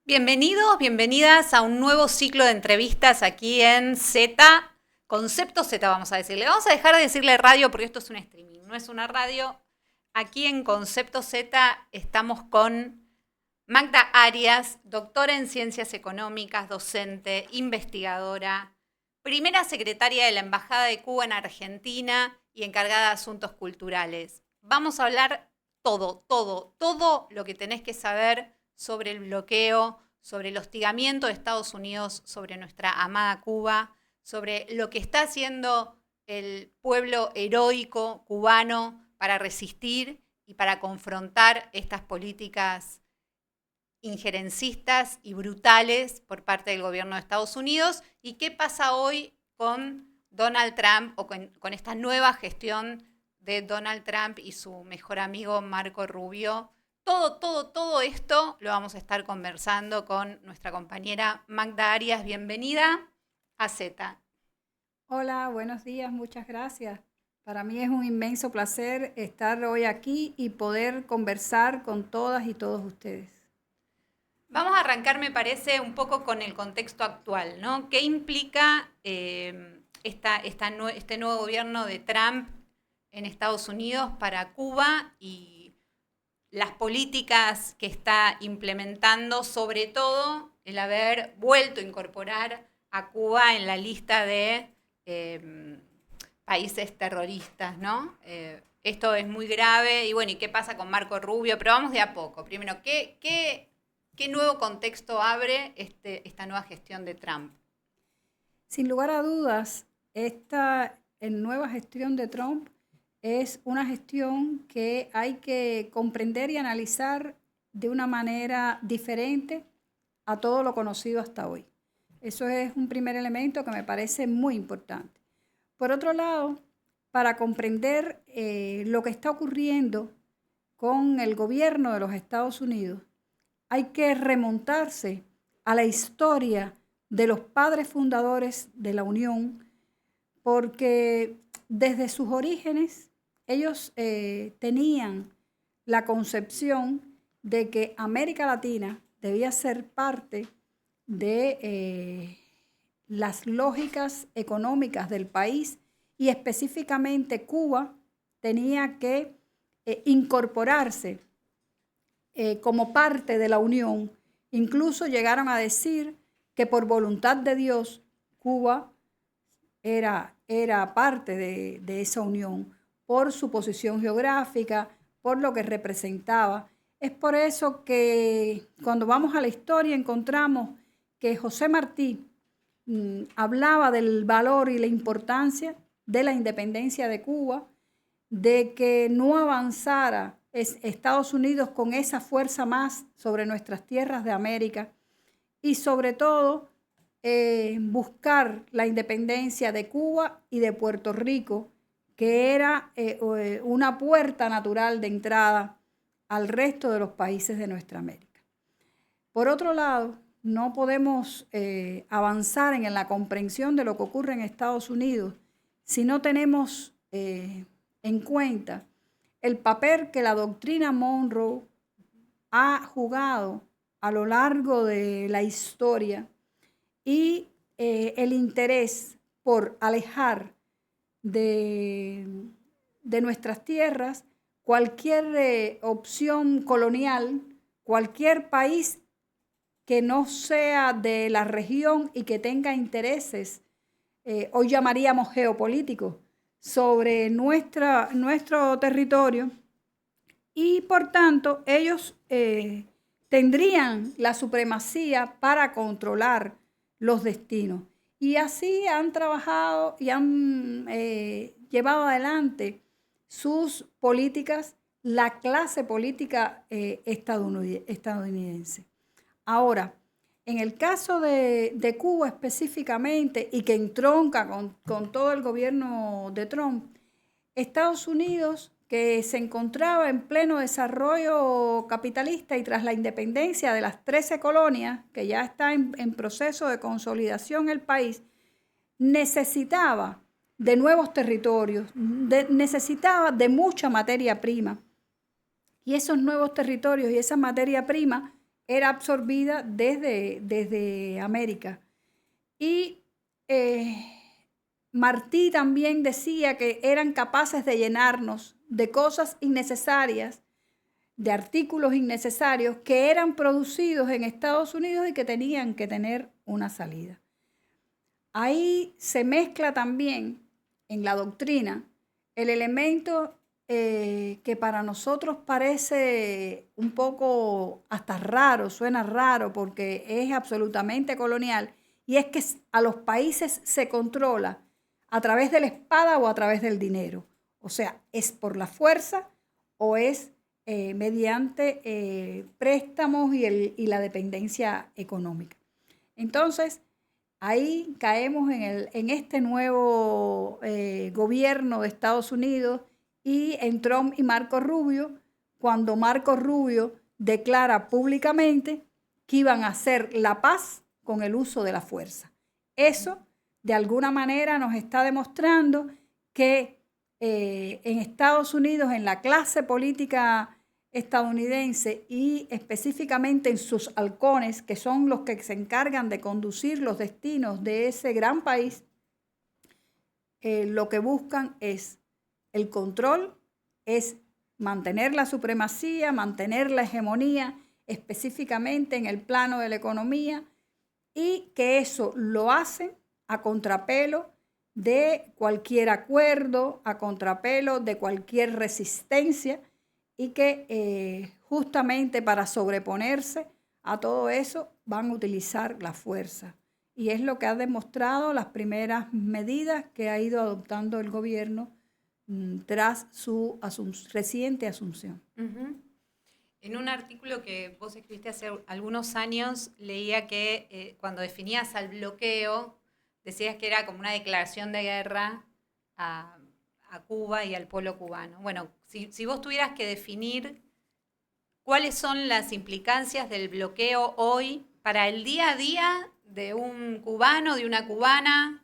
Bienvenidos, bienvenidas a un nuevo ciclo de entrevistas aquí en Z, Concepto Z vamos a decirle. Vamos a dejar de decirle radio porque esto es un streaming, no es una radio. Aquí en Concepto Z estamos con Magda Arias, doctora en Ciencias Económicas, docente, investigadora, primera secretaria de la Embajada de Cuba en Argentina y encargada de asuntos culturales. Vamos a hablar todo lo que tenés que saber sobre el bloqueo, sobre el hostigamiento de Estados Unidos sobre nuestra amada Cuba, sobre lo que está haciendo el pueblo heroico cubano para resistir y para confrontar estas políticas injerencistas y brutales por parte del gobierno de Estados Unidos. ¿Y qué pasa hoy con Donald Trump o con esta nueva gestión de Donald Trump y su mejor amigo Marco Rubio? Todo esto lo vamos a estar conversando con nuestra compañera Magda Arias. Bienvenida a Z. Hola, buenos días, muchas gracias. Para mí es un inmenso placer estar hoy aquí y poder conversar con todas y todos ustedes. Vamos a arrancar, me parece, un poco con el contexto actual, ¿no? ¿Qué implica este nuevo gobierno de Trump en Estados Unidos para Cuba y las políticas que está implementando, sobre todo el haber vuelto a incorporar a Cuba en la lista de países terroristas, ¿no? Esto es muy grave y bueno, ¿y qué pasa con Marco Rubio? Pero vamos de a poco. Primero, ¿qué nuevo contexto abre esta nueva gestión de Trump? Sin lugar a dudas, esta nueva gestión de Trump es una gestión que hay que comprender y analizar de una manera diferente a todo lo conocido hasta hoy. Eso es un primer elemento que me parece muy importante. Por otro lado, para comprender lo que está ocurriendo con el gobierno de los Estados Unidos, hay que remontarse a la historia de los padres fundadores de la Unión, porque desde sus orígenes ellos tenían la concepción de que América Latina debía ser parte de las lógicas económicas del país y específicamente Cuba tenía que incorporarse como parte de la Unión. Incluso llegaron a decir que por voluntad de Dios Cuba era parte de esa unión por su posición geográfica, por lo que representaba. Es por eso que cuando vamos a la historia encontramos que José Martí hablaba del valor y la importancia de la independencia de Cuba, de que no avanzara Estados Unidos con esa fuerza más sobre nuestras tierras de América y sobre todo buscar la independencia de Cuba y de Puerto Rico, que era una puerta natural de entrada al resto de los países de nuestra América. Por otro lado, no podemos avanzar en la comprensión de lo que ocurre en Estados Unidos si no tenemos en cuenta el papel que la doctrina Monroe ha jugado a lo largo de la historia y el interés por alejar de nuestras tierras cualquier opción colonial, cualquier país que no sea de la región y que tenga intereses, hoy llamaríamos geopolíticos, sobre nuestro territorio y por tanto ellos tendrían la supremacía para controlar los destinos. Y así han trabajado y han llevado adelante sus políticas, la clase política estadounidense. Ahora, en el caso de Cuba específicamente, y que entronca con todo el gobierno de Trump, Estados Unidos, que se encontraba en pleno desarrollo capitalista y tras la independencia de las 13 colonias, que ya está en proceso de consolidación el país, necesitaba de nuevos territorios, necesitaba de mucha materia prima. Y esos nuevos territorios y esa materia prima era absorbida desde América. Y Martí también decía que eran capaces de llenarnos de cosas innecesarias, de artículos innecesarios que eran producidos en Estados Unidos y que tenían que tener una salida. Ahí se mezcla también en la doctrina el elemento que para nosotros parece un poco hasta raro, suena raro porque es absolutamente colonial, y es que a los países se controla a través de la espada o a través del dinero. O sea, es por la fuerza o es mediante préstamos y la dependencia económica. Entonces, ahí caemos en este nuevo gobierno de Estados Unidos y en Trump y Marco Rubio, cuando Marco Rubio declara públicamente que iban a hacer la paz con el uso de la fuerza. Eso, de alguna manera, nos está demostrando que en Estados Unidos, en la clase política estadounidense y específicamente en sus halcones, que son los que se encargan de conducir los destinos de ese gran país, lo que buscan es el control, es mantener la supremacía, mantener la hegemonía, específicamente en el plano de la economía, y que eso lo hacen a contrapelo de cualquier acuerdo, a contrapelo de cualquier resistencia, y que justamente para sobreponerse a todo eso van a utilizar la fuerza. Y es lo que ha demostrado las primeras medidas que ha ido adoptando el gobierno tras su reciente asunción. Uh-huh. En un artículo que vos escribiste hace algunos años, leía que cuando definías al bloqueo, decías que era como una declaración de guerra a Cuba y al pueblo cubano. Bueno, si vos tuvieras que definir cuáles son las implicancias del bloqueo hoy para el día a día de un cubano, de una cubana,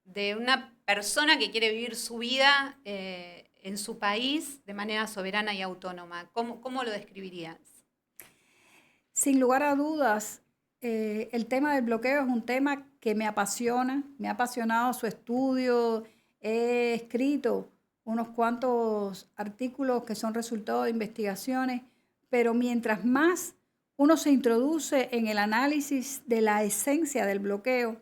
de una persona que quiere vivir su vida en su país de manera soberana y autónoma, ¿cómo lo describirías? Sin lugar a dudas, el tema del bloqueo es un tema que me apasiona, me ha apasionado su estudio. He escrito unos cuantos artículos que son resultado de investigaciones, pero mientras más uno se introduce en el análisis de la esencia del bloqueo,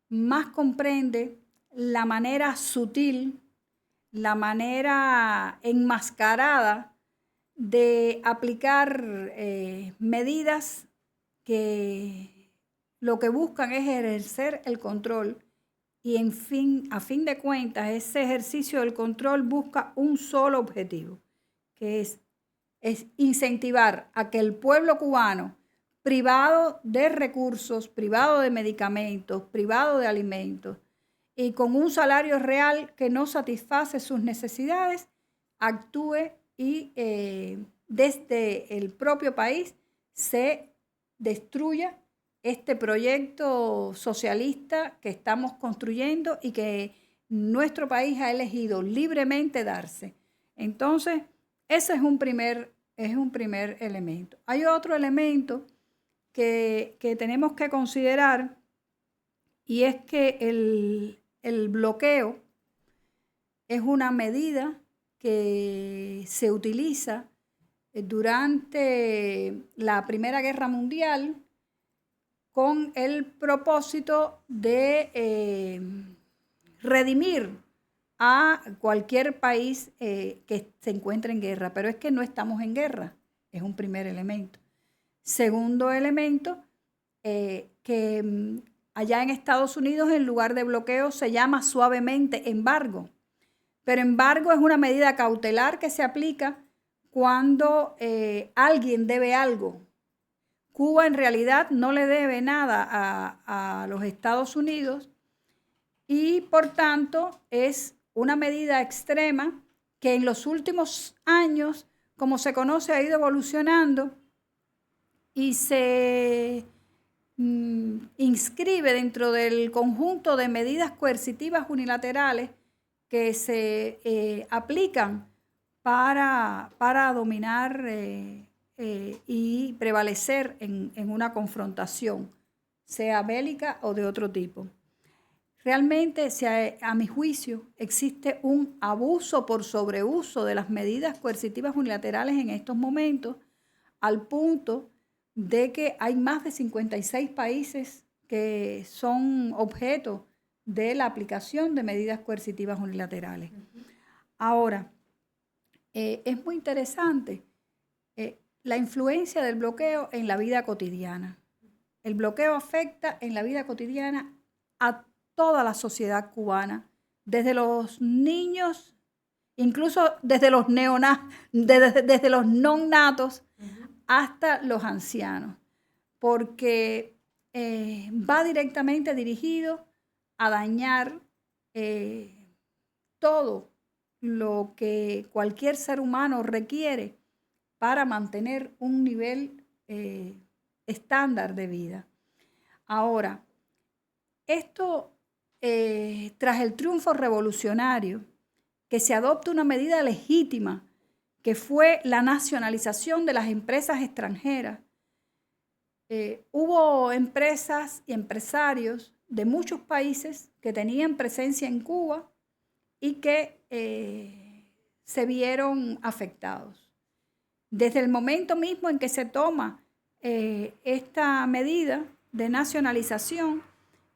más comprende la manera sutil, la manera enmascarada de aplicar medidas que lo que buscan es ejercer el control, y a fin de cuentas ese ejercicio del control busca un solo objetivo, que es incentivar a que el pueblo cubano, privado de recursos, privado de medicamentos, privado de alimentos y con un salario real que no satisface sus necesidades, actúe y desde el propio país se destruya este proyecto socialista que estamos construyendo y que nuestro país ha elegido libremente darse. Entonces, ese es un primer elemento. Hay otro elemento que tenemos que considerar, y es que el bloqueo es una medida que se utiliza durante la Primera Guerra Mundial con el propósito de redimir a cualquier país que se encuentre en guerra. Pero es que no estamos en guerra, es un primer elemento. Segundo elemento, que allá en Estados Unidos en lugar de bloqueo se llama suavemente embargo. Pero embargo es una medida cautelar que se aplica cuando alguien debe algo. Cuba en realidad no le debe nada a los Estados Unidos y por tanto es una medida extrema que en los últimos años, como se conoce, ha ido evolucionando y se inscribe dentro del conjunto de medidas coercitivas unilaterales que se aplican para dominar y prevalecer en una confrontación, sea bélica o de otro tipo. Realmente, a mi juicio, existe un abuso por sobreuso de las medidas coercitivas unilaterales en estos momentos, al punto de que hay más de 56 países que son objeto de la aplicación de medidas coercitivas unilaterales. Ahora, es muy interesante la influencia del bloqueo en la vida cotidiana. El bloqueo afecta en la vida cotidiana a toda la sociedad cubana, desde los niños, incluso desde los desde los non natos hasta los ancianos, porque va directamente dirigido a dañar todo lo que cualquier ser humano requiere para mantener un nivel estándar de vida. Ahora, esto tras el triunfo revolucionario, que se adopta una medida legítima, que fue la nacionalización de las empresas extranjeras. Hubo empresas y empresarios de muchos países que tenían presencia en Cuba y que se vieron afectados. Desde el momento mismo en que se toma esta medida de nacionalización,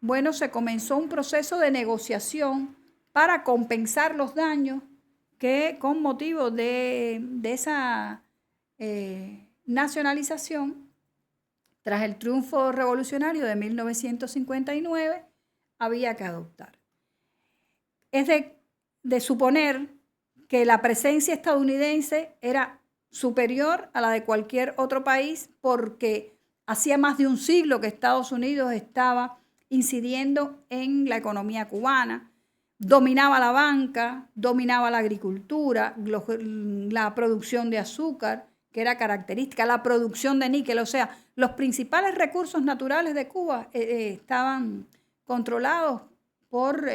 bueno, se comenzó un proceso de negociación para compensar los daños que con motivo de esa nacionalización, tras el triunfo revolucionario de 1959, había que adoptar. Es de suponer que la presencia estadounidense era superior a la de cualquier otro país, porque hacía más de un siglo que Estados Unidos estaba incidiendo en la economía cubana, dominaba la banca, dominaba la agricultura, la producción de azúcar, que era característica, la producción de níquel, o sea, los principales recursos naturales de Cuba estaban controlados por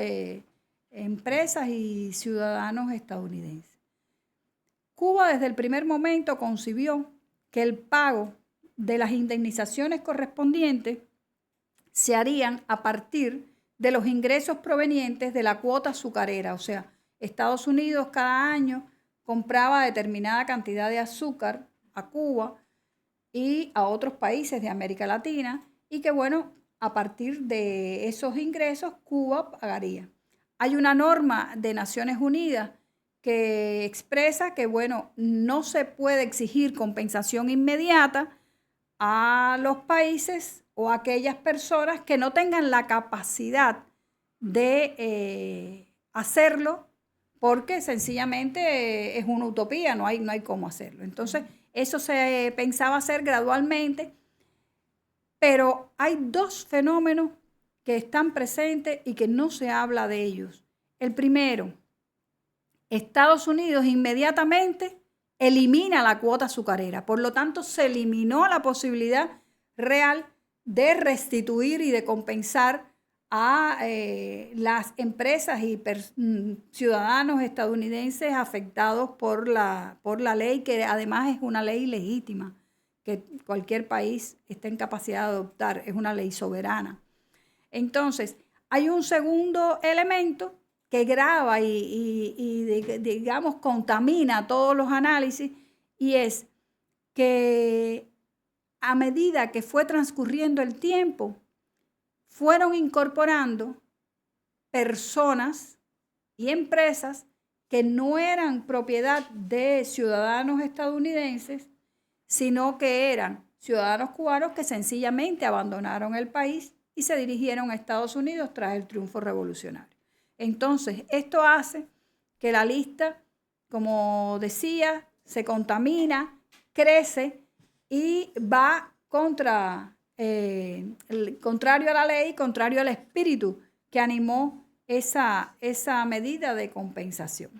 empresas y ciudadanos estadounidenses. Cuba desde el primer momento concibió que el pago de las indemnizaciones correspondientes se harían a partir de los ingresos provenientes de la cuota azucarera. O sea, Estados Unidos cada año compraba determinada cantidad de azúcar a Cuba y a otros países de América Latina, y que, bueno, a partir de esos ingresos Cuba pagaría. Hay una norma de Naciones Unidas que expresa que, bueno, no se puede exigir compensación inmediata a los países o a aquellas personas que no tengan la capacidad de hacerlo, porque sencillamente es una utopía, no hay cómo hacerlo. Entonces, eso se pensaba hacer gradualmente, pero hay dos fenómenos que están presentes y que no se habla de ellos. El primero, Estados Unidos inmediatamente elimina la cuota azucarera, por lo tanto se eliminó la posibilidad real de restituir y de compensar a las empresas y ciudadanos estadounidenses afectados por la ley, que además es una ley legítima, que cualquier país está en capacidad de adoptar, es una ley soberana. Entonces, hay un segundo elemento que grava y digamos, contamina todos los análisis, y es que a medida que fue transcurriendo el tiempo, fueron incorporando personas y empresas que no eran propiedad de ciudadanos estadounidenses, sino que eran ciudadanos cubanos que sencillamente abandonaron el país y se dirigieron a Estados Unidos tras el triunfo revolucionario. Entonces, esto hace que la lista, como decía, se contamina, crece y va contrario a la ley, contrario al espíritu que animó esa medida de compensación.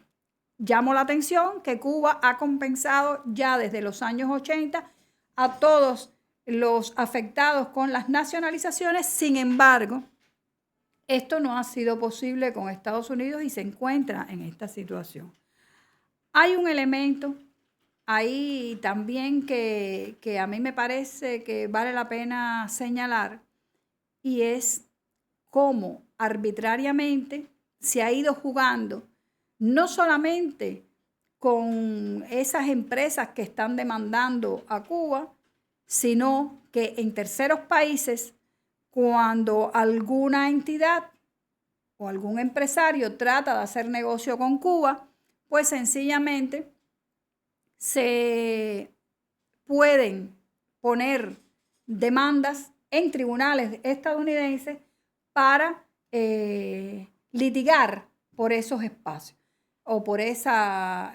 Llamo la atención que Cuba ha compensado ya desde los años 80 a todos los afectados con las nacionalizaciones. Sin embargo, esto no ha sido posible con Estados Unidos y se encuentra en esta situación. Hay un elemento hay también que a mí me parece que vale la pena señalar, y es cómo arbitrariamente se ha ido jugando, no solamente con esas empresas que están demandando a Cuba, sino que en terceros países, cuando alguna entidad o algún empresario trata de hacer negocio con Cuba, pues sencillamente se pueden poner demandas en tribunales estadounidenses para litigar por esos espacios o por esa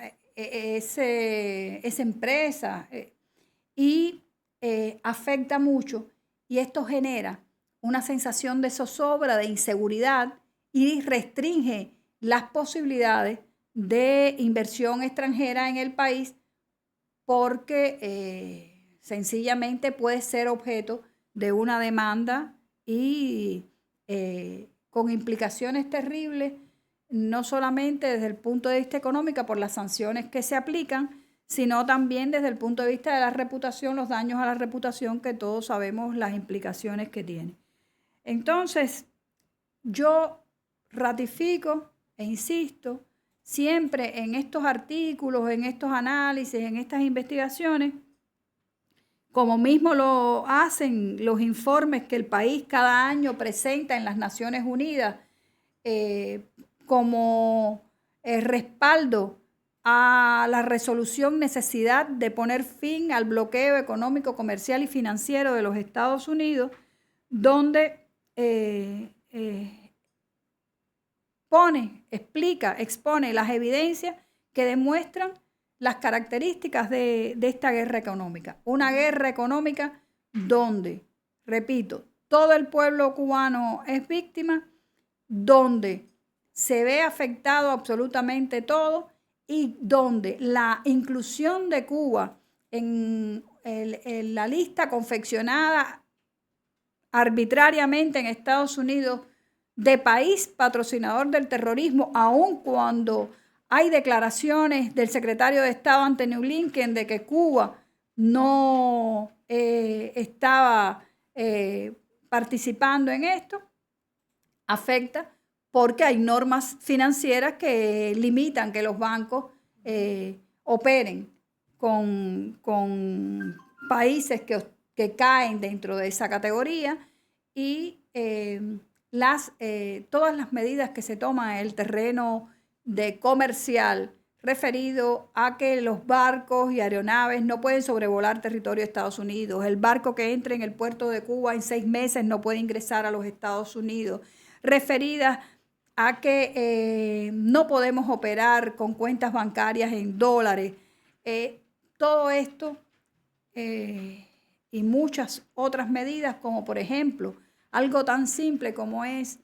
empresa y afecta mucho, y esto genera una sensación de zozobra, de inseguridad, y restringe las posibilidades de inversión extranjera en el país porque sencillamente puede ser objeto de una demanda y con implicaciones terribles, no solamente desde el punto de vista económico por las sanciones que se aplican, sino también desde el punto de vista de la reputación, los daños a la reputación que todos sabemos las implicaciones que tiene. Entonces, yo ratifico e insisto siempre en estos artículos, en estos análisis, en estas investigaciones, como mismo lo hacen los informes que el país cada año presenta en las Naciones Unidas, como respaldo a la resolución necesidad de poner fin al bloqueo económico, comercial y financiero de los Estados Unidos, donde expone las evidencias que demuestran las características de esta guerra económica. Una guerra económica donde, repito, todo el pueblo cubano es víctima, donde se ve afectado absolutamente todo y donde la inclusión de Cuba en la lista confeccionada arbitrariamente en Estados Unidos de país patrocinador del terrorismo, aun cuando hay declaraciones del secretario de Estado Antony Blinken de que Cuba no estaba participando en esto, afecta porque hay normas financieras que limitan que los bancos operen con países que caen dentro de esa categoría, y todas las medidas que se toman en el terreno de comercial referido a que los barcos y aeronaves no pueden sobrevolar territorio de Estados Unidos. El barco que entre en el puerto de Cuba en 6 meses no puede ingresar a los Estados Unidos. Referidas a que no podemos operar con cuentas bancarias en dólares. Todo esto y muchas otras medidas, como por ejemplo algo tan simple como es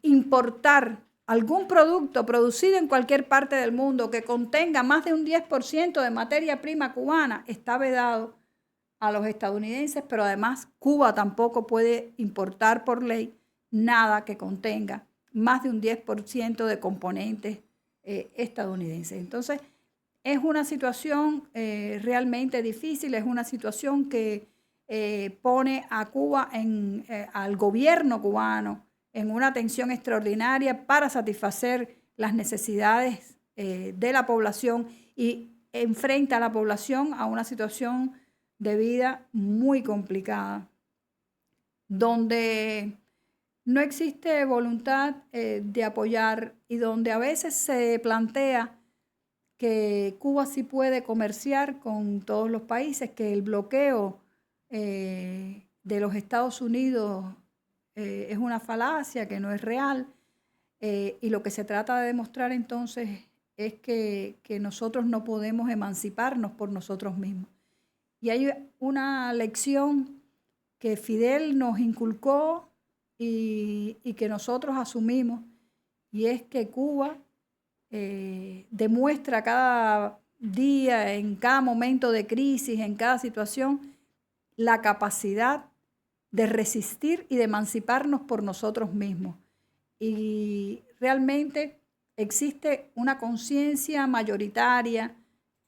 importar algún producto producido en cualquier parte del mundo que contenga más de un 10% de materia prima cubana, está vedado a los estadounidenses, pero además Cuba tampoco puede importar por ley nada que contenga más de un 10% de componentes estadounidenses. Entonces, es una situación realmente difícil, es una situación que pone a Cuba, al gobierno cubano, en una tensión extraordinaria para satisfacer las necesidades de la población, y enfrenta a la población a una situación de vida muy complicada, donde no existe voluntad de apoyar y donde a veces se plantea que Cuba sí puede comerciar con todos los países, que el bloqueo de los Estados Unidos es una falacia, que no es real, y lo que se trata de demostrar entonces es que nosotros no podemos emanciparnos por nosotros mismos. Y hay una lección que Fidel nos inculcó y que nosotros asumimos, y es que Cuba demuestra cada día, en cada momento de crisis, en cada situación, la capacidad de resistir y de emanciparnos por nosotros mismos. Y realmente existe una conciencia mayoritaria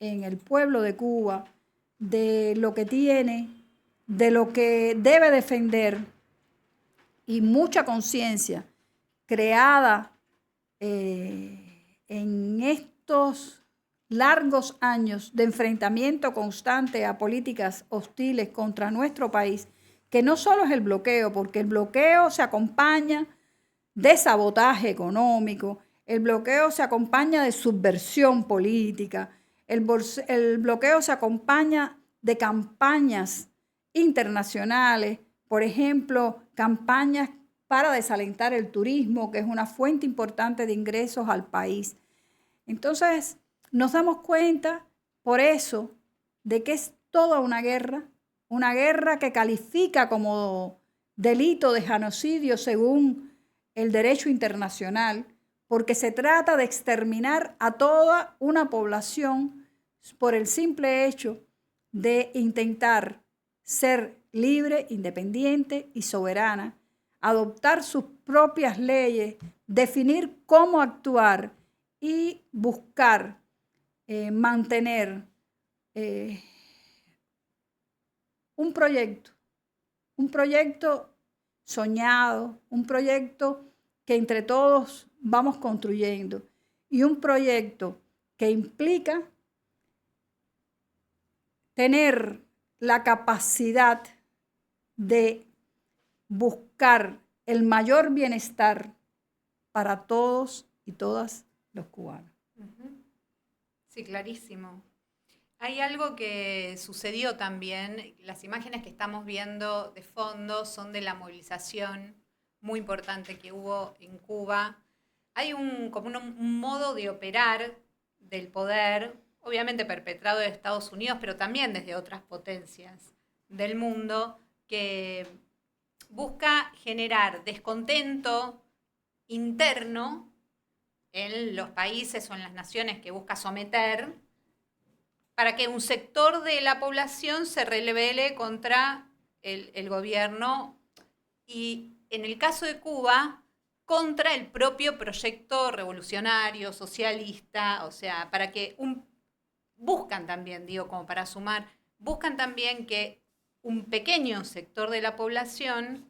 en el pueblo de Cuba, de lo que tiene, de lo que debe defender, y mucha conciencia creada en estos largos años de enfrentamiento constante a políticas hostiles contra nuestro país, que no solo es el bloqueo, porque el bloqueo se acompaña de sabotaje económico, el bloqueo se acompaña de subversión política, el bloqueo se acompaña de campañas internacionales, por ejemplo, campañas para desalentar el turismo, que es una fuente importante de ingresos al país. Entonces, nos damos cuenta, por eso, de que es toda una guerra que califica como delito de genocidio según el derecho internacional, porque se trata de exterminar a toda una población por el simple hecho de intentar ser libre, independiente y soberana, adoptar sus propias leyes, definir cómo actuar y buscar mantener un proyecto soñado, un proyecto que entre todos vamos construyendo y un proyecto que implica tener la capacidad de buscar el mayor bienestar para todos y todas los cubanos. Sí, clarísimo. Hay algo que sucedió también, las imágenes que estamos viendo de fondo son de la movilización muy importante que hubo en Cuba. Hay como un modo de operar del poder, obviamente perpetrado de Estados Unidos, pero también desde otras potencias del mundo, que busca generar descontento interno en los países o en las naciones que busca someter, para que un sector de la población se rebele contra el gobierno y, en el caso de Cuba, contra el propio proyecto revolucionario, socialista, o sea, para que buscan también, digo, como para sumar, buscan también que un pequeño sector de la población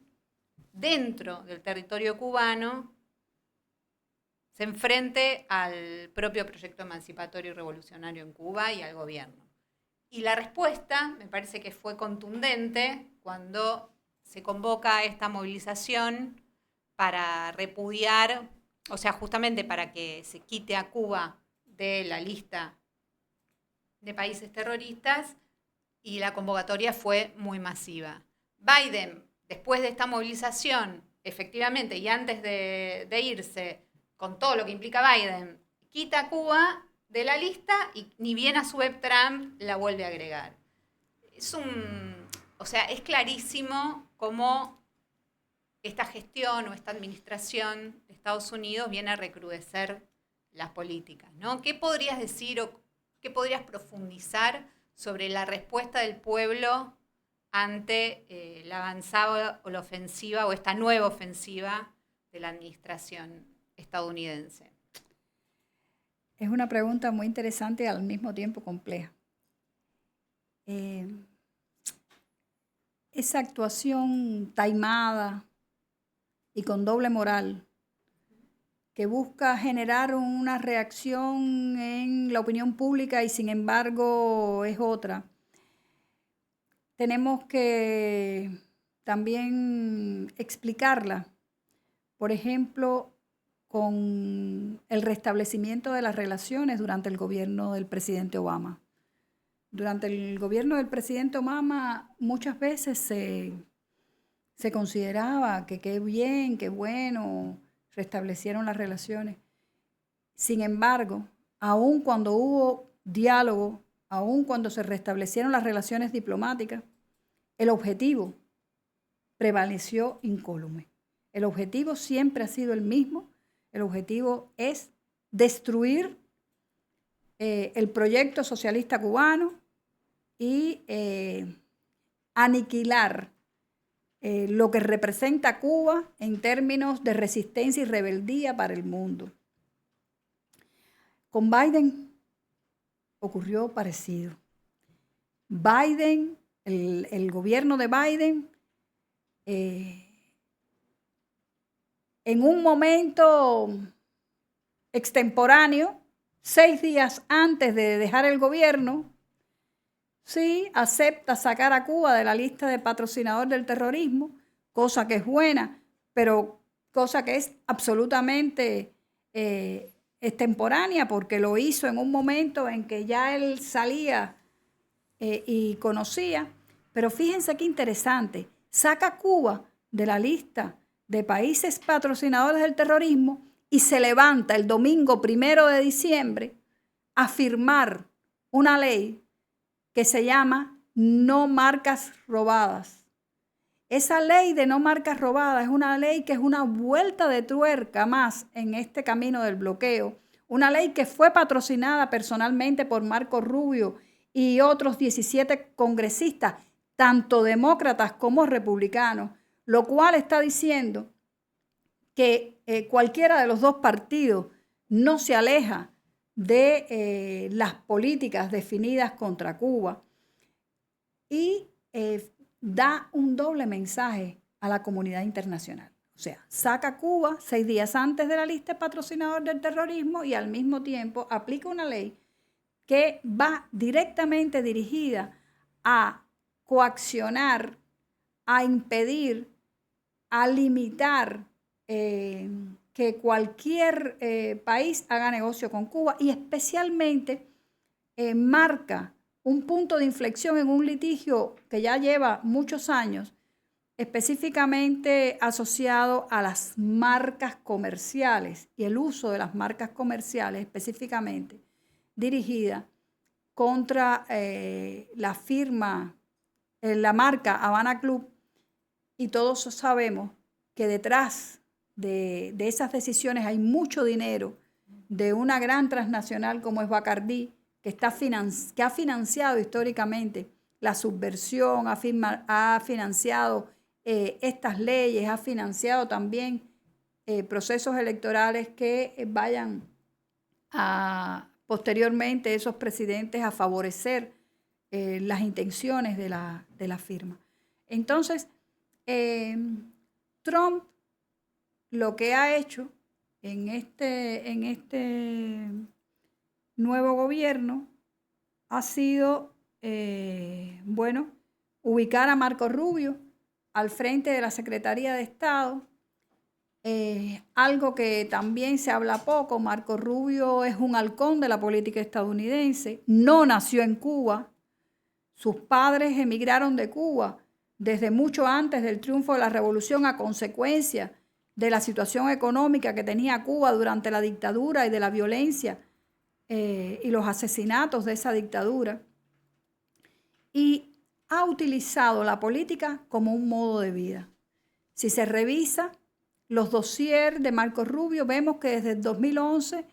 dentro del territorio cubano se enfrente al propio proyecto emancipatorio y revolucionario en Cuba y al gobierno. Y la respuesta me parece que fue contundente cuando se convoca esta movilización para repudiar, o sea, justamente para que se quite a Cuba de la lista de países terroristas, y la convocatoria fue muy masiva. Biden, después de esta movilización, efectivamente, y antes de irse, con todo lo que implica Biden, quita a Cuba de la lista y ni bien a su vez Trump la vuelve a agregar. O sea, es clarísimo cómo esta gestión o esta administración de Estados Unidos viene a recrudecer las políticas, ¿no? ¿Qué podrías decir o qué podrías profundizar sobre la respuesta del pueblo ante la avanzada o la ofensiva o esta nueva ofensiva de la administración estadounidense? Es una pregunta muy interesante y al mismo tiempo compleja. Esa actuación taimada y con doble moral que busca generar una reacción en la opinión pública y sin embargo es otra. Tenemos que también explicarla, por ejemplo, con el restablecimiento de las relaciones durante el gobierno del presidente Obama. Durante el gobierno del presidente Obama muchas veces se consideraba que qué bien, qué bueno, restablecieron las relaciones. Sin embargo, aun cuando hubo diálogo, aun cuando se restablecieron las relaciones diplomáticas, el objetivo prevaleció incólume. El objetivo siempre ha sido el mismo. El objetivo es destruir el proyecto socialista cubano y aniquilar lo que representa Cuba en términos de resistencia y rebeldía para el mundo. Con Biden ocurrió parecido. Biden, el gobierno de Biden, en un momento extemporáneo, 6 días antes de dejar el gobierno, sí, acepta sacar a Cuba de la lista de patrocinador del terrorismo, cosa que es buena, pero cosa que es absolutamente extemporánea, porque lo hizo en un momento en que ya él salía y conocía. Pero fíjense qué interesante, saca a Cuba de la lista de países patrocinadores del terrorismo y se levanta el domingo 1 de diciembre a firmar una ley que se llama No Marcas Robadas. Esa ley de no marcas robadas es una ley que es una vuelta de tuerca más en este camino del bloqueo. Una ley que fue patrocinada personalmente por Marco Rubio y otros 17 congresistas, tanto demócratas como republicanos, lo cual está diciendo que cualquiera de los dos partidos no se aleja de las políticas definidas contra Cuba y da un doble mensaje a la comunidad internacional. O sea, saca a Cuba 6 días antes de la lista de patrocinador del terrorismo y al mismo tiempo aplica una ley que va directamente dirigida a coaccionar, a impedir, a limitar que cualquier país haga negocio con Cuba y especialmente marca un punto de inflexión en un litigio que ya lleva muchos años, específicamente asociado a las marcas comerciales y el uso de las marcas comerciales específicamente dirigida contra la firma, la marca Habana Club, y todos sabemos que detrás de esas decisiones hay mucho dinero de una gran transnacional como es Bacardí, que ha financiado históricamente la subversión, ha financiado estas leyes, ha financiado también procesos electorales que vayan a posteriormente esos presidentes a favorecer las intenciones de la firma. Entonces, Trump lo que ha hecho en este nuevo gobierno ha sido, ubicar a Marco Rubio al frente de la Secretaría de Estado. Algo que también se habla poco, Marco Rubio es un halcón de la política estadounidense, no nació en Cuba, sus padres emigraron de Cuba desde mucho antes del triunfo de la revolución a consecuencia de la situación económica que tenía Cuba durante la dictadura y de la violencia y los asesinatos de esa dictadura. Y ha utilizado la política como un modo de vida. Si se revisa los dossiers de Marco Rubio, vemos que desde el 2011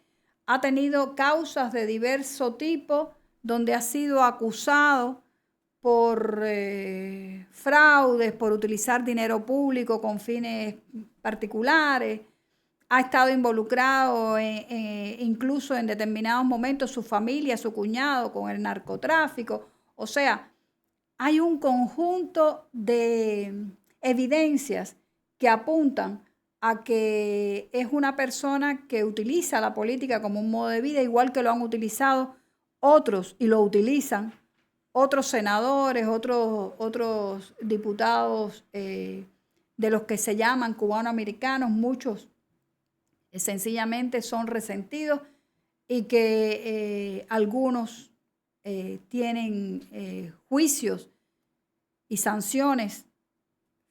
ha tenido causas de diverso tipo, donde ha sido acusado por fraudes, por utilizar dinero público con fines particulares. Ha estado involucrado incluso en determinados momentos su familia, su cuñado, con el narcotráfico. O sea, hay un conjunto de evidencias que apuntan a que es una persona que utiliza la política como un modo de vida, igual que lo han utilizado otros y lo utilizan otros senadores, otros diputados de los que se llaman cubanoamericanos. Muchos sencillamente son resentidos y que algunos tienen juicios y sanciones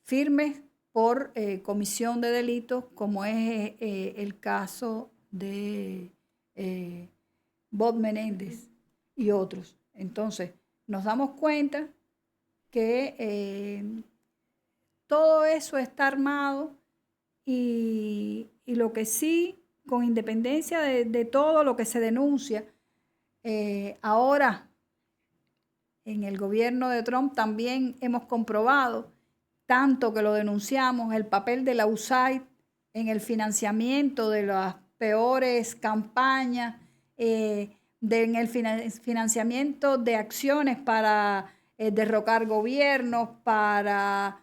firmes por comisión de delitos, como es el caso de Bob Menéndez y otros. Entonces, nos damos cuenta que todo eso está armado y lo que sí, con independencia de todo lo que se denuncia, ahora en el gobierno de Trump también hemos comprobado, tanto que lo denunciamos, el papel de la USAID en el financiamiento de las peores campañas, en el financiamiento de acciones para derrocar gobiernos, para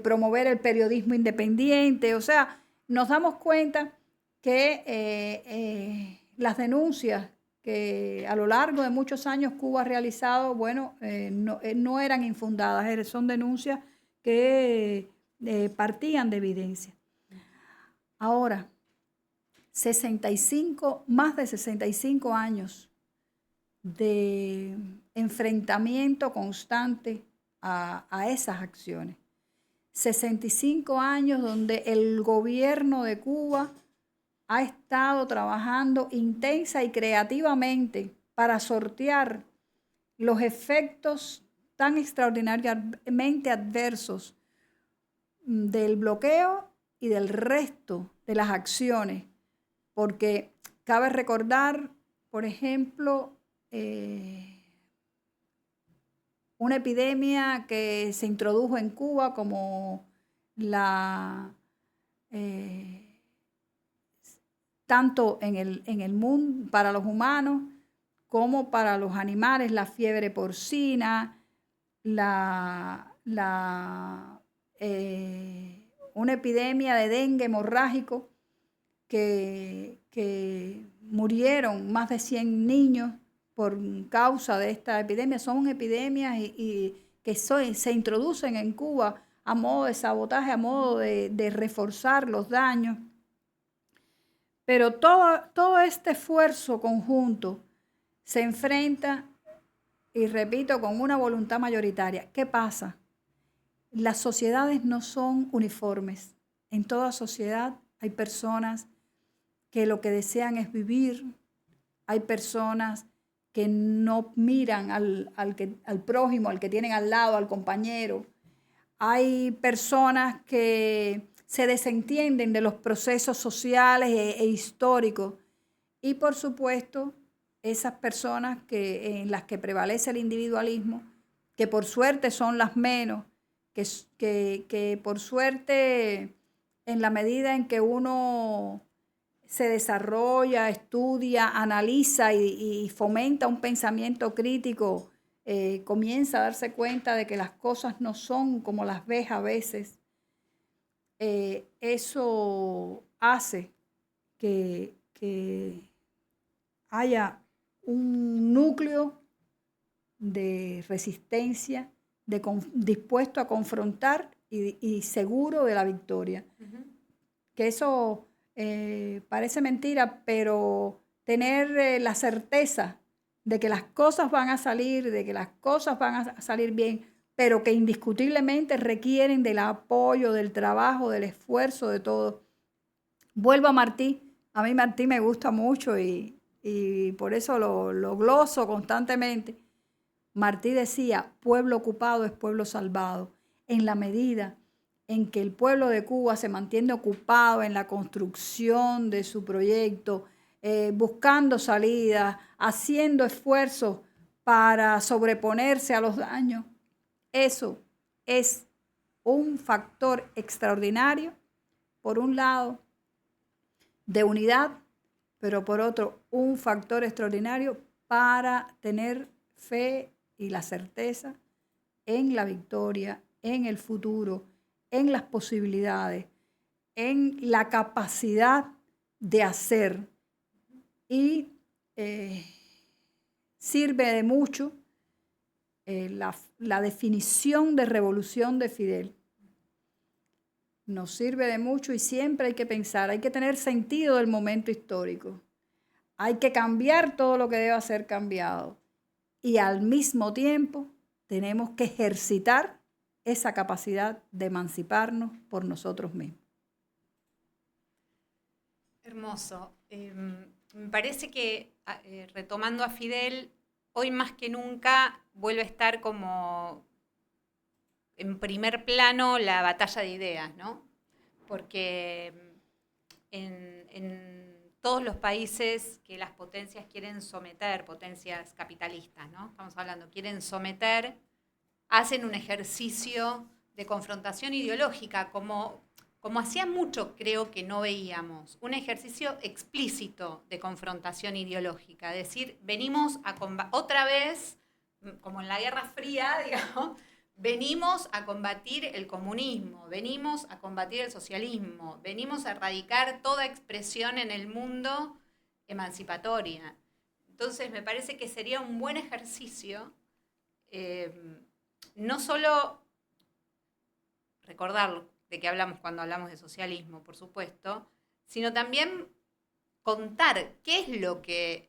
promover el periodismo independiente. O sea, nos damos cuenta que las denuncias que a lo largo de muchos años Cuba ha realizado, bueno, no eran infundadas, son denuncias que partían de evidencia. Ahora, más de 65 años de enfrentamiento constante a esas acciones. 65 años donde el gobierno de Cuba ha estado trabajando intensa y creativamente para sortear los efectos tan extraordinariamente adversos del bloqueo y del resto de las acciones, porque cabe recordar, por ejemplo, una epidemia que se introdujo en Cuba como tanto en el mundo para los humanos como para los animales, la fiebre porcina, una epidemia de dengue hemorrágico que murieron más de 100 niños por causa de esta epidemia. Son epidemias que se introducen en Cuba a modo de sabotaje, a modo de reforzar los daños. Pero todo este esfuerzo conjunto se enfrenta, y repito, con una voluntad mayoritaria. ¿Qué pasa? Las sociedades no son uniformes. En toda sociedad hay personas que lo que desean es vivir. Hay personas que no miran al prójimo, al que tienen al lado, al compañero. Hay personas que se desentienden de los procesos sociales e históricos. Y por supuesto, esas personas en las que prevalece el individualismo, que por suerte son las menos, que por suerte, en la medida en que uno se desarrolla, estudia, analiza y fomenta un pensamiento crítico, comienza a darse cuenta de que las cosas no son como las ves a veces. Eso hace que haya un núcleo de resistencia, dispuesto a confrontar y seguro de la victoria. Uh-huh. Que eso parece mentira, pero tener la certeza de que las cosas van a salir, de que las cosas van a salir bien, pero que indiscutiblemente requieren del apoyo, del trabajo, del esfuerzo de todos. Vuelvo a Martí. A mí Martí me gusta mucho y por eso lo gloso constantemente. Martí decía, pueblo ocupado es pueblo salvado. En la medida en que el pueblo de Cuba se mantiene ocupado en la construcción de su proyecto, buscando salidas, haciendo esfuerzos para sobreponerse a los daños, eso es un factor extraordinario, por un lado, de unidad, pero por otro, un factor extraordinario para tener fe y la certeza en la victoria, en el futuro, en las posibilidades, en la capacidad de hacer. Y sirve de mucho la definición de revolución de Fidel. Nos sirve de mucho y siempre hay que pensar, hay que tener sentido del momento histórico. Hay que cambiar todo lo que deba ser cambiado. Y al mismo tiempo tenemos que ejercitar esa capacidad de emanciparnos por nosotros mismos. Hermoso. Me parece que, retomando a Fidel, hoy más que nunca vuelve a estar como en primer plano la batalla de ideas, ¿no? Porque en todos los países que las potencias quieren someter, potencias capitalistas, ¿no? Estamos hablando, quieren someter, hacen un ejercicio de confrontación ideológica, como como hacía mucho creo que no veíamos, un ejercicio explícito de confrontación ideológica. Es decir, venimos a otra vez, como en la Guerra Fría, digamos, venimos a combatir el comunismo, venimos a combatir el socialismo, venimos a erradicar toda expresión en el mundo emancipatoria. Entonces me parece que sería un buen ejercicio, no solo recordar de qué hablamos cuando hablamos de socialismo, por supuesto, sino también contar qué es lo que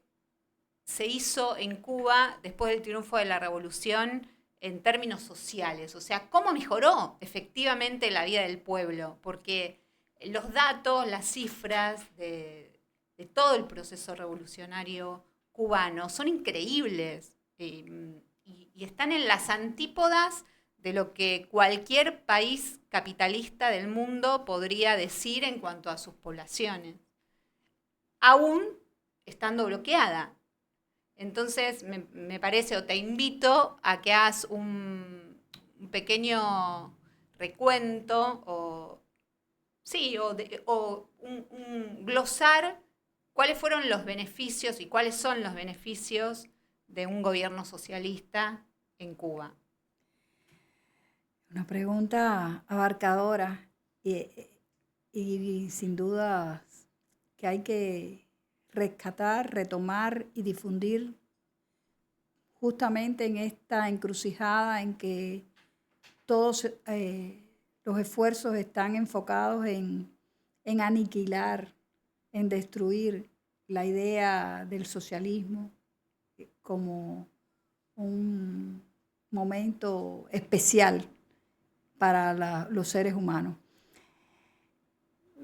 se hizo en Cuba después del triunfo de la revolución en términos sociales, o sea, cómo mejoró efectivamente la vida del pueblo, porque los datos, las cifras de todo el proceso revolucionario cubano son increíbles y están en las antípodas de lo que cualquier país capitalista del mundo podría decir en cuanto a sus poblaciones, aún estando bloqueada. Entonces, me parece, o te invito a que hagas un pequeño recuento, o un glosar cuáles fueron los beneficios y cuáles son los beneficios de un gobierno socialista en Cuba. Una pregunta abarcadora y sin duda que hay que rescatar, retomar y difundir justamente en esta encrucijada en que todos los esfuerzos están enfocados en aniquilar, en destruir la idea del socialismo como un momento especial para los seres humanos.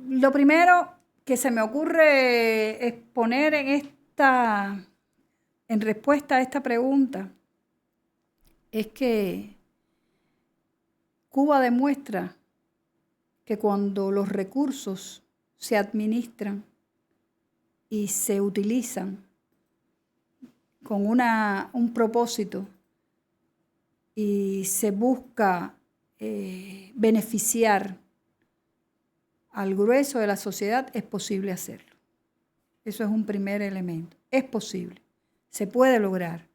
Lo primero que se me ocurre exponer en respuesta a esta pregunta es que Cuba demuestra que cuando los recursos se administran y se utilizan con un propósito y se busca beneficiar al grueso de la sociedad, es posible hacerlo. Eso es un primer elemento. Es posible. Se puede lograr.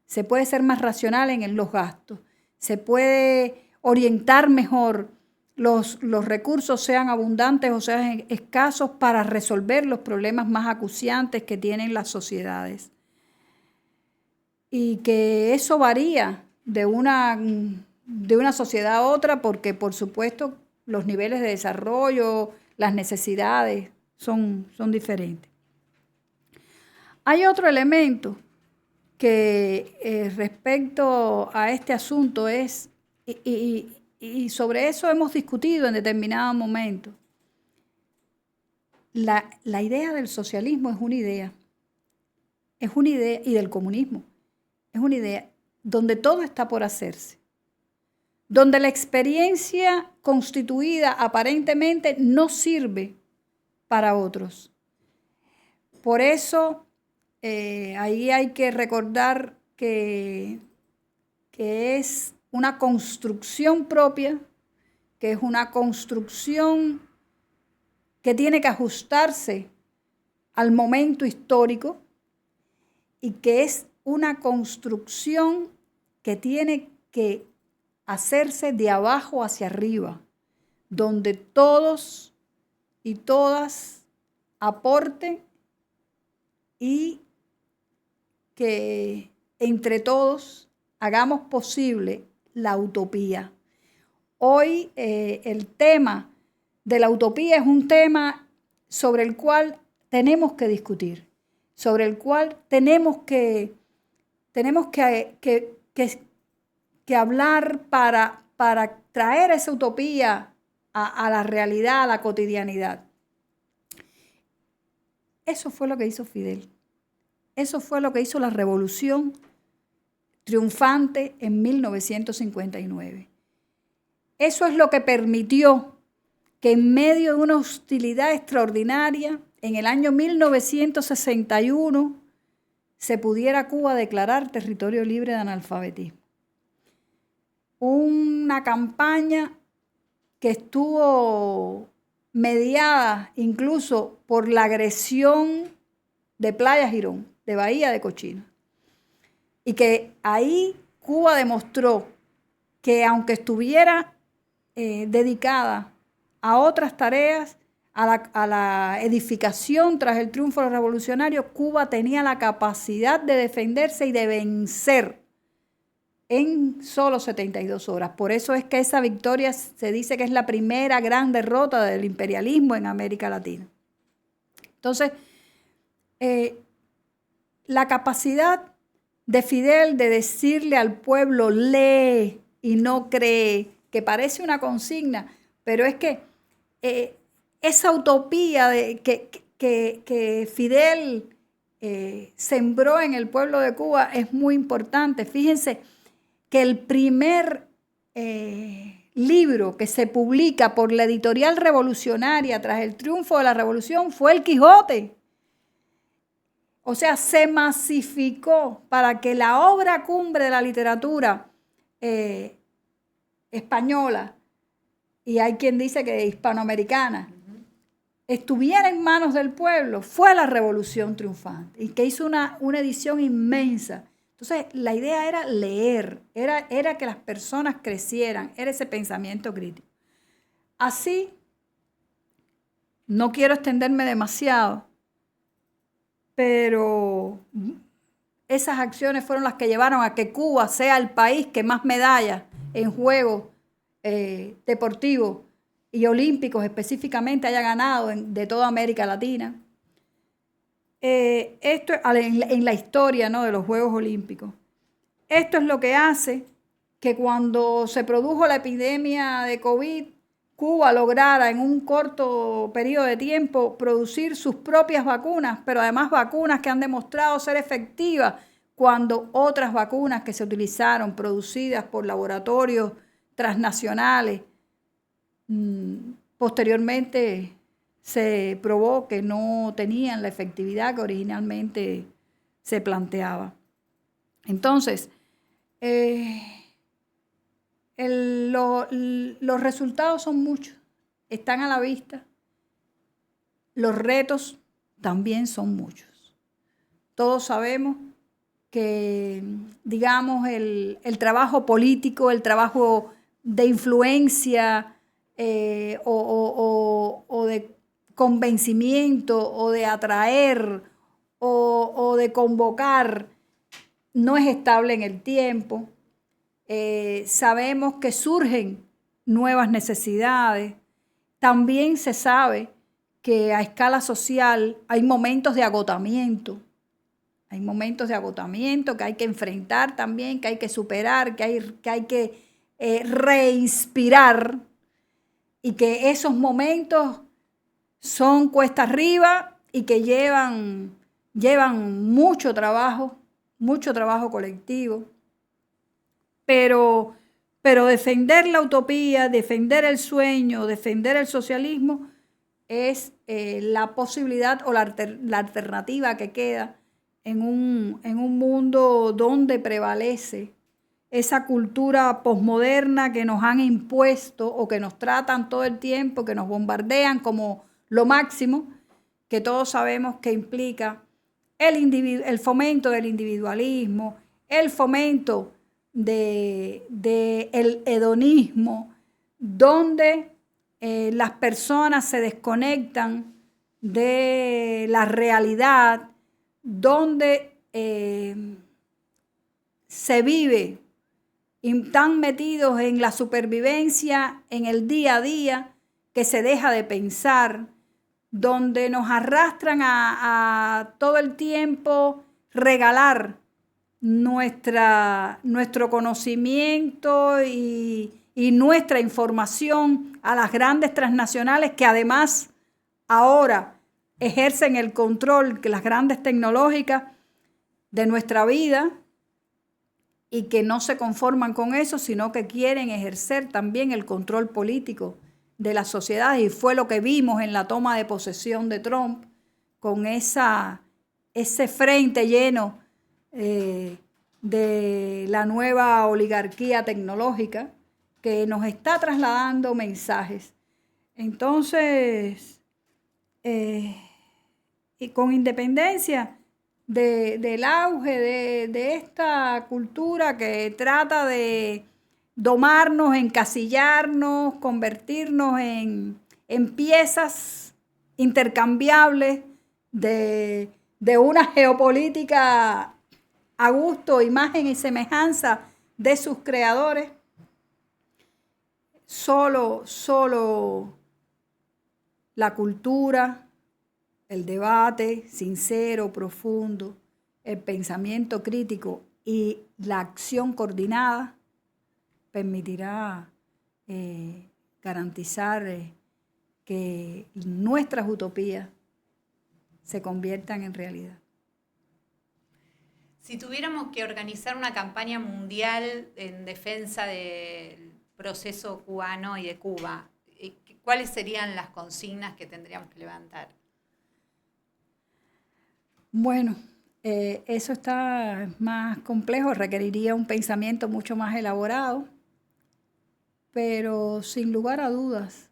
Se puede ser más racional en los gastos. Se puede orientar mejor los recursos, sean abundantes o sean escasos, para resolver los problemas más acuciantes que tienen las sociedades. Y que eso varía de una sociedad a otra, porque por supuesto los niveles de desarrollo, las necesidades son diferentes. Hay otro elemento que respecto a este asunto es, y sobre eso hemos discutido en determinado momento, la idea del socialismo es una idea, y del comunismo, es una idea donde todo está por hacerse, donde la experiencia constituida aparentemente no sirve para otros. Por eso, ahí hay que recordar que es una construcción propia, que es una construcción que tiene que ajustarse al momento histórico y que es una construcción que tiene que hacerse de abajo hacia arriba, donde todos y todas aporten y que entre todos hagamos posible la utopía. Hoy el tema de la utopía es un tema sobre el cual tenemos que discutir, sobre el cual tenemos que hablar para traer esa utopía a la realidad, a la cotidianidad. Eso fue lo que hizo Fidel. Eso fue lo que hizo la revolución triunfante en 1959. Eso es lo que permitió que en medio de una hostilidad extraordinaria, en el año 1961, se pudiera Cuba declarar territorio libre de analfabetismo. Una campaña que estuvo mediada incluso por la agresión de Playa Girón, de Bahía de Cochinos. Y que ahí Cuba demostró que aunque estuviera dedicada a otras tareas, a la edificación tras el triunfo de los revolucionarios, Cuba tenía la capacidad de defenderse y de vencer en solo 72 horas. Por eso es que esa victoria se dice que es la primera gran derrota del imperialismo en América Latina. Entonces, la capacidad de Fidel de decirle al pueblo lee y no cree, que parece una consigna, pero es que esa utopía que Fidel sembró en el pueblo de Cuba es muy importante. Fíjense que el primer libro que se publica por la editorial revolucionaria tras el triunfo de la revolución fue El Quijote. O sea, se masificó para que la obra cumbre de la literatura española, y hay quien dice que hispanoamericana, estuviera en manos del pueblo. Fue la Revolución Triunfante, y que hizo una edición inmensa. Entonces, la idea era leer, era que las personas crecieran, era ese pensamiento crítico. Así, no quiero extenderme demasiado, pero esas acciones fueron las que llevaron a que Cuba sea el país que más medallas en juegos deportivos y olímpicos específicamente haya ganado de toda América Latina. Esto en la historia, ¿no?, de los Juegos Olímpicos. Esto es lo que hace que cuando se produjo la epidemia de COVID, Cuba lograra en un corto periodo de tiempo producir sus propias vacunas, pero además vacunas que han demostrado ser efectivas cuando otras vacunas que se utilizaron, producidas por laboratorios transnacionales, posteriormente se probó que no tenían la efectividad que originalmente se planteaba. Entonces, los resultados son muchos, están a la vista. Los retos también son muchos. Todos sabemos que, digamos, el trabajo político, el trabajo de influencia o de convencimiento o de atraer o de convocar no es estable en el tiempo. Sabemos que surgen nuevas necesidades. También se sabe que a escala social hay momentos de agotamiento. Hay momentos de agotamiento que hay que enfrentar también, que hay que superar, que hay que reinspirar, y que esos momentos son cuesta arriba y que llevan mucho trabajo colectivo. Pero defender la utopía, defender el sueño, defender el socialismo es la posibilidad o la alternativa que queda en un mundo donde prevalece esa cultura posmoderna que nos han impuesto o que nos tratan todo el tiempo, que nos bombardean como lo máximo, que todos sabemos que implica el fomento del individualismo, el fomento del hedonismo, donde las personas se desconectan de la realidad, donde se vive tan metidos en la supervivencia, en el día a día, que se deja de pensar, donde nos arrastran a todo el tiempo regalar nuestro conocimiento y nuestra información a las grandes transnacionales, que además ahora ejercen el control, que las grandes tecnológicas, de nuestra vida, y que no se conforman con eso, sino que quieren ejercer también el control político de la sociedad. Y fue lo que vimos en la toma de posesión de Trump, con ese frente lleno de la nueva oligarquía tecnológica que nos está trasladando mensajes. Entonces, y con independencia del auge de esta cultura que trata de domarnos, encasillarnos, convertirnos en piezas intercambiables de una geopolítica a gusto, imagen y semejanza de sus creadores. Solo la cultura, el debate sincero, profundo, el pensamiento crítico y la acción coordinada permitirá garantizar que nuestras utopías se conviertan en realidad. Si tuviéramos que organizar una campaña mundial en defensa del proceso cubano y de Cuba, ¿cuáles serían las consignas que tendríamos que levantar? Bueno, eso está más complejo, requeriría un pensamiento mucho más elaborado, pero sin lugar a dudas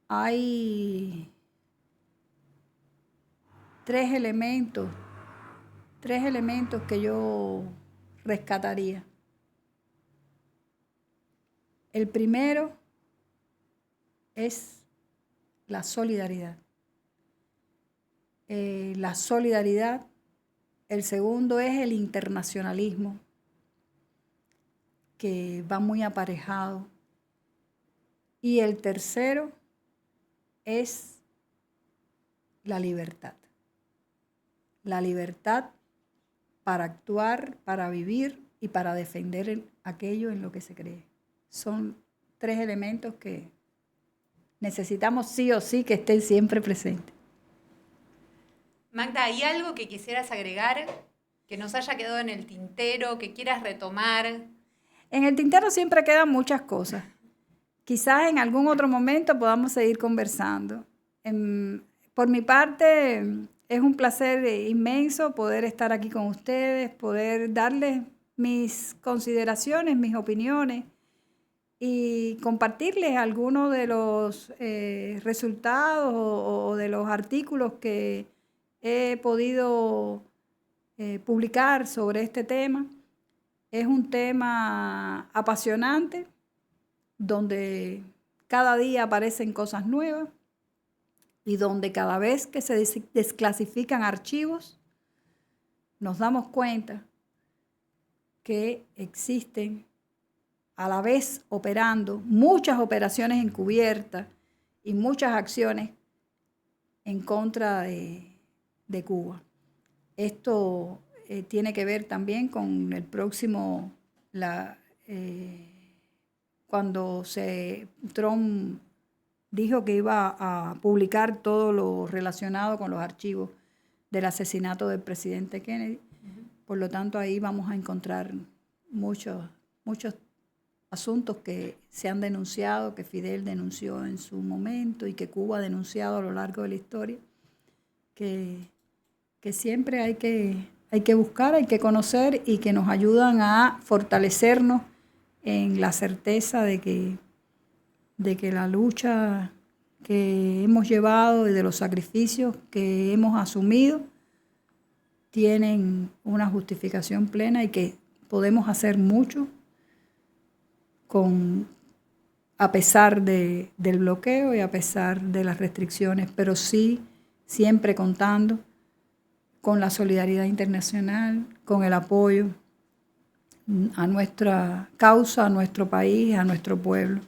hay tres elementos que yo rescataría. El primero es la solidaridad. El segundo es el internacionalismo, que va muy aparejado. Y el tercero es la libertad. La libertad para actuar, para vivir y para defender aquello en lo que se cree. Son tres elementos que necesitamos sí o sí que estén siempre presentes. Magda, ¿hay algo que quisieras agregar, que nos haya quedado en el tintero, que quieras retomar? En el tintero siempre quedan muchas cosas. Quizás en algún otro momento podamos seguir conversando. Por mi parte, es un placer inmenso poder estar aquí con ustedes, poder darles mis consideraciones, mis opiniones y compartirles algunos de los resultados o de los artículos que he podido publicar sobre este tema. Es un tema apasionante, donde cada día aparecen cosas nuevas y donde cada vez que se desclasifican archivos, nos damos cuenta que existen a la vez operando muchas operaciones encubiertas y muchas acciones en contra de Cuba. Esto tiene que ver también con el próximo, cuando Trump dijo que iba a publicar todo lo relacionado con los archivos del asesinato del presidente Kennedy. Por lo tanto, ahí vamos a encontrar muchos asuntos que se han denunciado, que Fidel denunció en su momento y que Cuba ha denunciado a lo largo de la historia, que siempre hay que buscar, hay que conocer y que nos ayudan a fortalecernos en la certeza de que la lucha que hemos llevado y de los sacrificios que hemos asumido tienen una justificación plena y que podemos hacer mucho a pesar del bloqueo y a pesar de las restricciones, pero sí siempre contando con la solidaridad internacional, con el apoyo a nuestra causa, a nuestro país, a nuestro pueblo.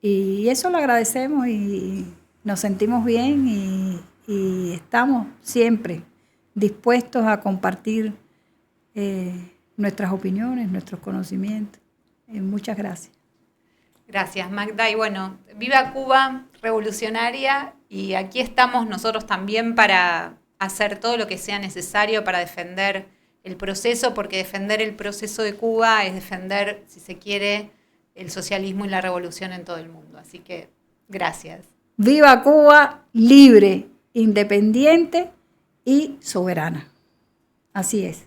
Y eso lo agradecemos y nos sentimos bien y estamos siempre dispuestos a compartir nuestras opiniones, nuestros conocimientos. Muchas gracias. Gracias, Magda. Y bueno, viva Cuba revolucionaria, y aquí estamos nosotros también para hacer todo lo que sea necesario para defender el proceso, porque defender el proceso de Cuba es defender, si se quiere, el socialismo y la revolución en todo el mundo. Así que, gracias. Viva Cuba, libre, independiente y soberana. Así es.